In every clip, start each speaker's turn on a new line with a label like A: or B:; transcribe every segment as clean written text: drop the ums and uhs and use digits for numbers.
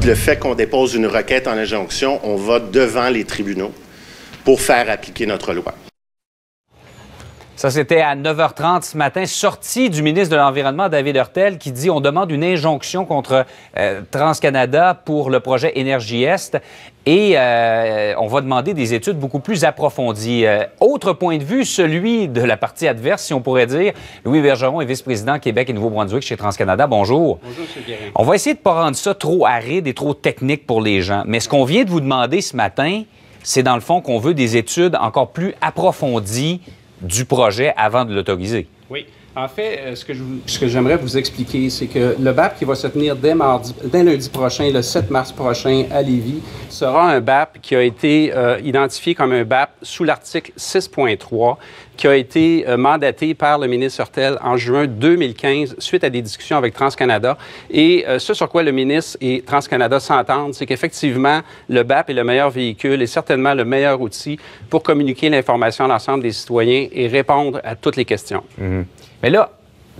A: le fait qu'on dépose une requête en injonction, on va devant les tribunaux pour faire appliquer notre loi.
B: Ça, c'était à 9h30 ce matin, sortie du ministre de l'Environnement, David Hurtel, qui dit on demande une injonction contre TransCanada pour le projet Énergie-Est et on va demander des études beaucoup plus approfondies. Autre point de vue, celui de la partie adverse, si on pourrait dire. Louis Bergeron est vice-président Québec et Nouveau-Brunswick chez TransCanada. Bonjour.
C: Bonjour, M. Guérin.
B: On va essayer de ne pas rendre ça trop aride et trop technique pour les gens. Mais ce qu'on vient de vous demander ce matin, c'est dans le fond qu'on veut des études encore plus approfondies du projet avant de l'autoriser.
C: Oui. En fait, ce que j'aimerais vous expliquer, c'est que le BAP qui va se tenir dès lundi prochain, le 7 mars prochain, à Lévis, sera un BAP qui a été identifié comme un BAP sous l'article 6.3, qui a été mandaté par le ministre Hurtel en juin 2015 suite à des discussions avec TransCanada. Et ce sur quoi le ministre et TransCanada s'entendent, c'est qu'effectivement, le BAP est le meilleur véhicule et certainement le meilleur outil pour communiquer l'information à l'ensemble des citoyens et répondre à toutes les questions.
B: Mm-hmm. Mais là,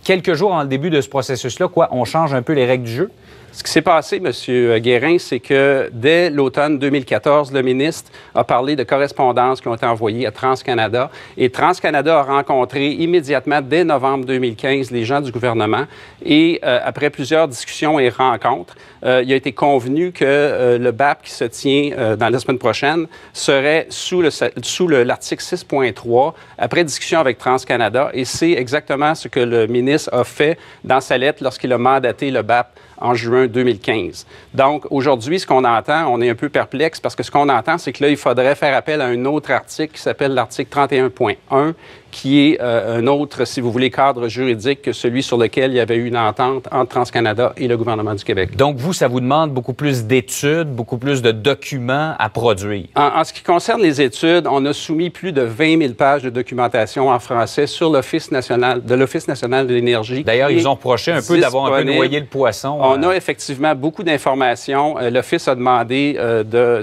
B: quelques jours avant le début de ce processus-là, on change un peu les règles du jeu?
C: Ce qui s'est passé, M. Guérin, c'est que dès l'automne 2014, le ministre a parlé de correspondances qui ont été envoyées à TransCanada et TransCanada a rencontré immédiatement, dès novembre 2015, les gens du gouvernement et après plusieurs discussions et rencontres, il a été convenu que le BAP qui se tient dans la semaine prochaine serait sous l'article 6.3 après discussion avec TransCanada et c'est exactement ce que le ministre a fait dans sa lettre lorsqu'il a mandaté le BAP en juin 2015. Donc, aujourd'hui, ce qu'on entend, on est un peu perplexe parce que ce qu'on entend, c'est que là, il faudrait faire appel à un autre article qui s'appelle l'article 31.1, qui est un autre, si vous voulez, cadre juridique que celui sur lequel il y avait eu une entente entre TransCanada et le gouvernement du Québec.
B: Donc, vous, ça vous demande beaucoup plus d'études, beaucoup plus de documents à produire?
C: En ce qui concerne les études, on a soumis plus de 20 000 pages de documentation en français sur l'Office national de l'énergie.
B: D'ailleurs, ils ont reproché un peu d'avoir un peu noyé le poisson.
C: On a effectivement beaucoup d'informations. L'Office a demandé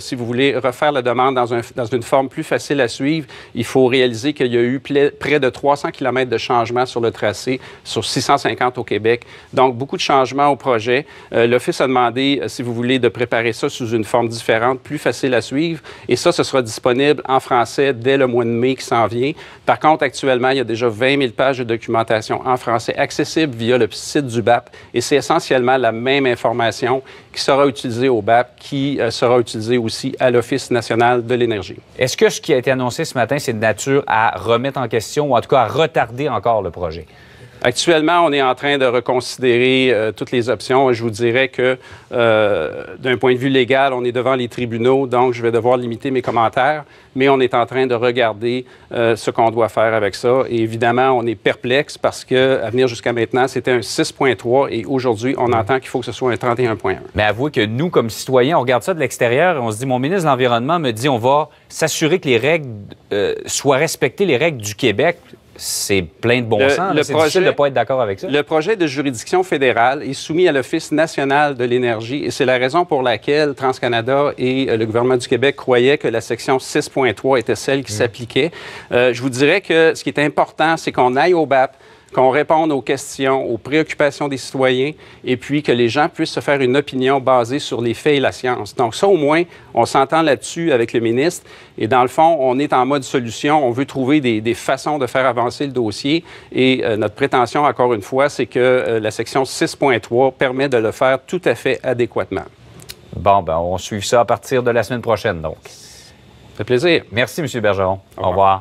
C: si vous voulez refaire la demande dans une forme plus facile à suivre, il faut réaliser qu'il y a eu près de 300 km de changements sur le tracé, sur 650 au Québec. Donc, beaucoup de changements au projet. L'Office a demandé, si vous voulez, de préparer ça sous une forme différente, plus facile à suivre. Et ça, ce sera disponible en français dès le mois de mai qui s'en vient. Par contre, actuellement, il y a déjà 20 000 pages de documentation en français accessibles via le site du BAP. Et c'est essentiellement la même information qui sera utilisée au BAP, qui sera utilisée aussi à l'Office national de l'énergie.
B: Est-ce que ce qui a été annoncé ce matin, c'est de nature à remettre en question ou en tout cas à retarder encore le projet?
C: Actuellement, on est en train de reconsidérer toutes les options. Je vous dirais que d'un point de vue légal, on est devant les tribunaux, donc je vais devoir limiter mes commentaires, mais on est en train de regarder ce qu'on doit faire avec ça. Et évidemment, on est perplexe parce que à venir jusqu'à maintenant, c'était un 6.3 et aujourd'hui, on entend qu'il faut que ce soit un 31.1.
B: Mais avouez que nous, comme citoyens, on regarde ça de l'extérieur et on se dit, mon ministre de l'Environnement me dit, on va s'assurer que les règles soient respectées, les règles du Québec. C'est plein de bon sens. C'est difficile de ne pas être d'accord avec ça.
C: Le projet de juridiction fédérale est soumis à l'Office national de l'énergie et c'est la raison pour laquelle TransCanada et le gouvernement du Québec croyaient que la section 6.3 était celle qui s'appliquait. Je vous dirais que ce qui est important, c'est qu'on aille au BAP, qu'on réponde aux questions, aux préoccupations des citoyens et puis que les gens puissent se faire une opinion basée sur les faits et la science. Donc ça, au moins, on s'entend là-dessus avec le ministre et dans le fond, on est en mode solution. On veut trouver des façons de faire avancer le dossier et notre prétention, encore une fois, c'est que la section 6.3 permet de le faire tout à fait adéquatement.
B: Bon, ben on suit ça à partir de la semaine prochaine, donc.
C: Ça fait plaisir.
B: Merci, M. Bergeron. Au revoir.